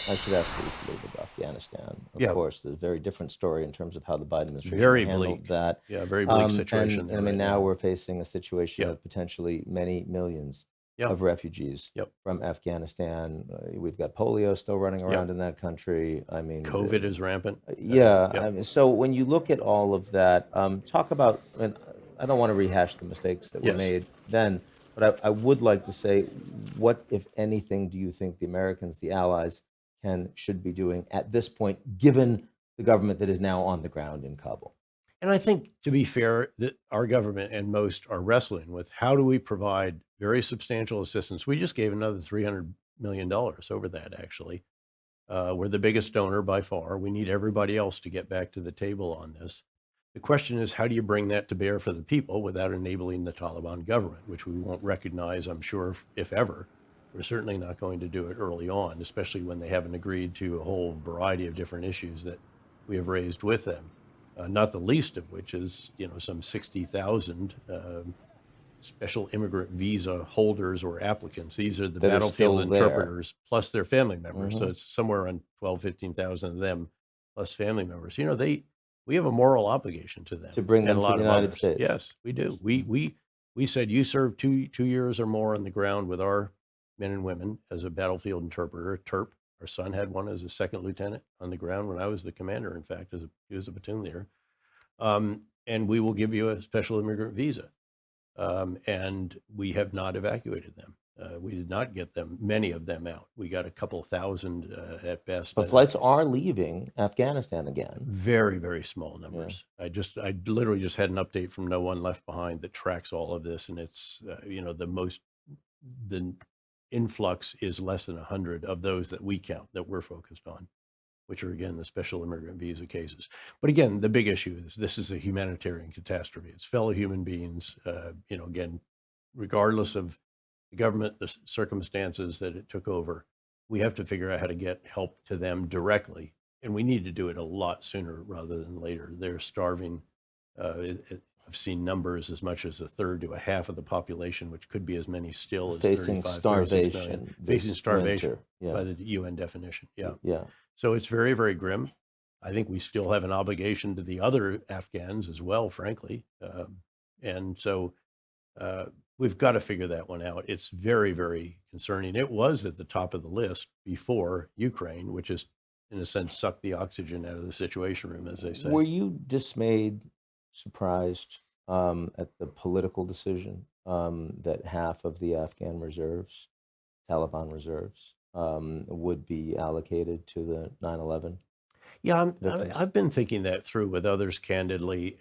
I should ask you to leave with Afghanistan. Of Yeah, course, there's a very different story in terms of how the Biden administration very handled bleak. that. Yeah, very bleak situation And there I mean, right now now. we're facing a situation Yeah, of potentially many millions yeah, of refugees yep, from Afghanistan. We've got polio still running yep. around in that country. I mean, COVID is rampant. yeah. Yep. I mean, so when you look at all of that, talk about, and I don't want to rehash the mistakes that were Yes. made then, but I would like to say, what, if anything, do you think the Americans, the allies, should be doing at this point, given the government that is now on the ground in Kabul? And I think, to be fair, that our government and most are wrestling with how do we provide very substantial assistance. We just gave another $300 million over that, actually. We're the biggest donor by far. We need everybody else to get back to the table on this. The question is, how do you bring that to bear for the people without enabling the Taliban government, which we won't recognize, I'm sure, if ever. We're certainly not going to do it early on, especially when they haven't agreed to a whole variety of different issues that we have raised with them. Not the least of which is, some 60,000 special immigrant visa holders or applicants. These are the That are battlefield still there. interpreters plus their family members. So Mhm. it's somewhere around 12, 15,000 of them plus family members. We have a moral obligation to them To bring and them a to lot the of United others. States. Yes, we do. We said you serve two years or more on the ground with our men and women as a battlefield interpreter, a TERP. Our son had one as a second lieutenant on the ground when I was the commander. In fact, he was a platoon leader. And we will give you a special immigrant visa. And we have not evacuated them. We did not get many of them out. We got a couple thousand at best. But flights are leaving Afghanistan again. Very, very small Yeah. numbers. I literally just had an update from No One Left Behind that tracks all of this, and it's the influx is less than 100 of those that we count that we're focused on, which are, again, the special immigrant visa cases. But again, the big issue is this is a humanitarian catastrophe. It's fellow human beings, again, regardless of the government, the circumstances that it took over, we have to figure out how to get help to them directly. And we need to do it a lot sooner rather than later. They're starving. I've seen numbers as much as a third to a half of the population, which could be as many still as Facing 36 starvation million. this Facing starvation winter. Yeah. by the UN definition. Yeah. Yeah. So it's very, very grim. I think we still have an obligation to the other Afghans as well, frankly. And so we've got to figure that one out. It's very, very concerning. It was at the top of the list before Ukraine, which is, in a sense, sucked the oxygen out of the Situation Room, as they say. Were you dismayed, surprised at the political decision that half of the Afghan reserves, Taliban reserves, would be allocated to the 9/11 Yeah, victims? I've been thinking that through with others, candidly.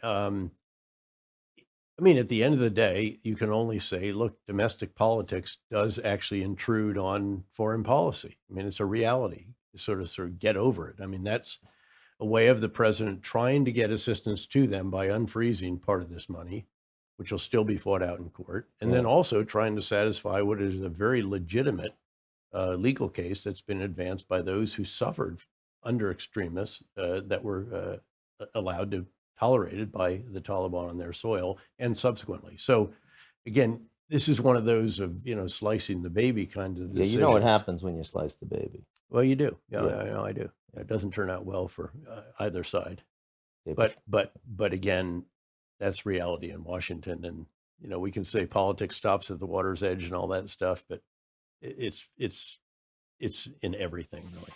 I mean, at the end of the day, you can only say, look, domestic politics does actually intrude on foreign policy. I mean, it's a reality. Sort of get over it. I mean, that's a way of the president trying to get assistance to them by unfreezing part of this money, which will still be fought out in court, and then Yeah. also trying to satisfy what is a very legitimate legal case that's been advanced by those who suffered under extremists that were allowed to tolerated by the Taliban on their soil and subsequently. So again, this is one of those of, slicing the baby kind of Yeah, decisions. you know what happens when you slice the baby. Well, you do. Yeah, Yeah. I know I do. It doesn't turn out well for either side. David. But again, that's reality in Washington. And, we can say politics stops at the water's edge and all that stuff, but it's in everything, really.